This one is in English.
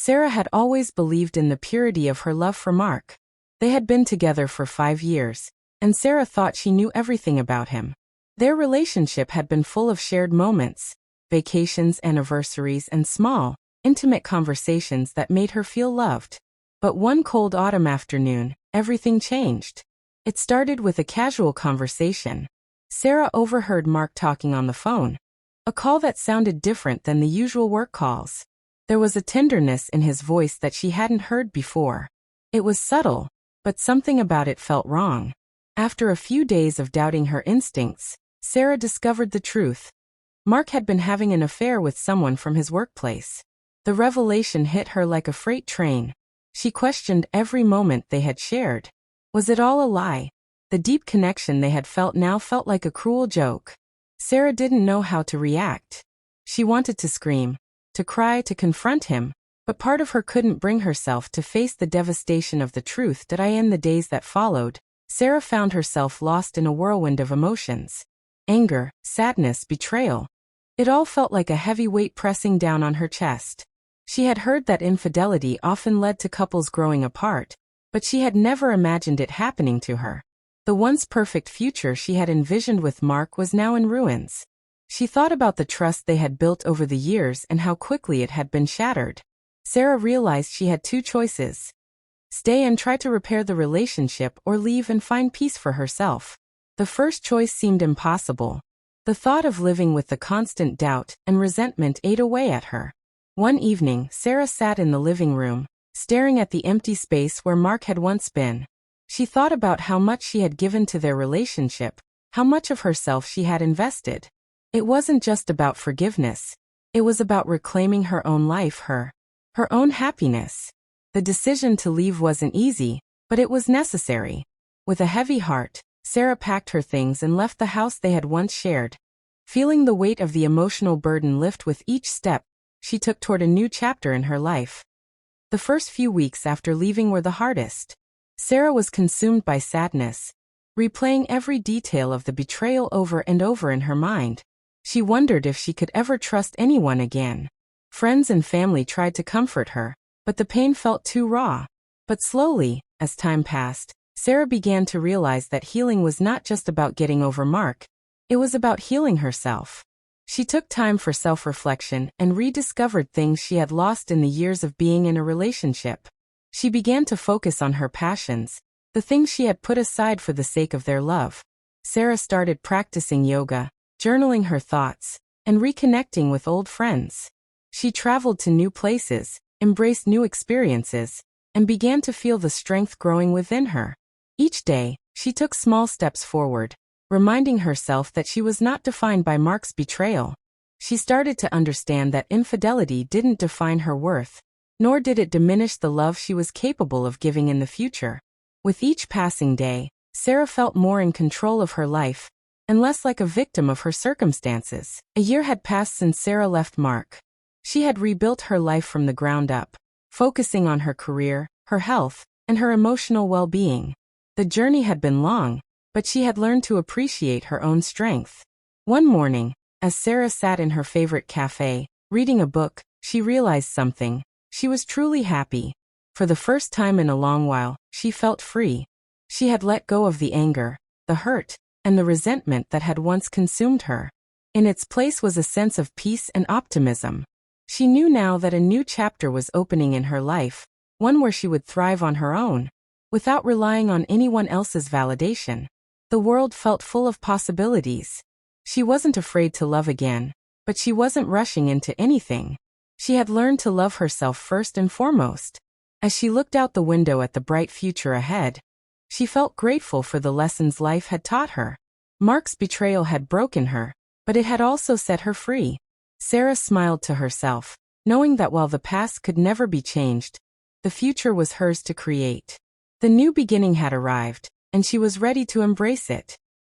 Sarah had always believed in the purity of her love for Mark. They had been together for 5 years, and Sarah thought she knew everything about him. Their relationship had been full of shared moments, vacations, anniversaries, and small, intimate conversations that made her feel loved. But one cold autumn afternoon, everything changed. It started with a casual conversation. Sarah overheard Mark talking on the phone. A call that sounded different than the usual work calls. There was a tenderness in his voice that she hadn't heard before. It was subtle, but something about it felt wrong. After a few days of doubting her instincts, Sarah discovered the truth. Mark had been having an affair with someone from his workplace. The revelation hit her like a freight train. She questioned every moment they had shared. Was it all a lie? The deep connection they had felt now felt like a cruel joke. Sarah didn't know how to react. She wanted to scream, to cry, to confront him, but part of her couldn't bring herself to face the devastation of the truth. In the days that followed, Sarah found herself lost in a whirlwind of emotions. Anger, sadness, betrayal. It all felt like a heavy weight pressing down on her chest. She had heard that infidelity often led to couples growing apart, but she had never imagined it happening to her. The once perfect future she had envisioned with Mark was now in ruins. She thought about the trust they had built over the years and how quickly it had been shattered. Sarah realized she had 2 choices. Stay and try to repair the relationship, or leave and find peace for herself. The first choice seemed impossible. The thought of living with the constant doubt and resentment ate away at her. One evening, Sarah sat in the living room, staring at the empty space where Mark had once been. She thought about how much she had given to their relationship, how much of herself she had invested. It wasn't just about forgiveness. It was about reclaiming her own life, her own happiness. The decision to leave wasn't easy, but it was necessary. With a heavy heart, Sarah packed her things and left the house they had once shared. Feeling the weight of the emotional burden lift with each step she took toward a new chapter in her life. The first few weeks after leaving were the hardest. Sarah was consumed by sadness, replaying every detail of the betrayal over and over in her mind. She wondered if she could ever trust anyone again. Friends and family tried to comfort her, but the pain felt too raw. But slowly, as time passed, Sarah began to realize that healing was not just about getting over Mark. It was about healing herself. She took time for self-reflection and rediscovered things she had lost in the years of being in a relationship. She began to focus on her passions, the things she had put aside for the sake of their love. Sarah started practicing yoga, journaling her thoughts, and reconnecting with old friends. She traveled to new places, embraced new experiences, and began to feel the strength growing within her. Each day, she took small steps forward, reminding herself that she was not defined by Mark's betrayal. She started to understand that infidelity didn't define her worth, nor did it diminish the love she was capable of giving in the future. With each passing day, Sarah felt more in control of her life, and less like a victim of her circumstances. A year had passed since Sarah left Mark. She had rebuilt her life from the ground up, focusing on her career, her health, and her emotional well-being. The journey had been long, but she had learned to appreciate her own strength. One morning, as Sarah sat in her favorite cafe, reading a book, she realized something. She was truly happy. For the first time in a long while, she felt free. She had let go of the anger, the hurt, and the resentment that had once consumed her. In its place was a sense of peace and optimism. She knew now that a new chapter was opening in her life, one where she would thrive on her own, without relying on anyone else's validation. The world felt full of possibilities. She wasn't afraid to love again, but she wasn't rushing into anything. She had learned to love herself first and foremost. As she looked out the window at the bright future ahead, she felt grateful for the lessons life had taught her. Mark's betrayal had broken her, but it had also set her free. Sarah smiled to herself, knowing that while the past could never be changed, the future was hers to create. The new beginning had arrived, and she was ready to embrace it.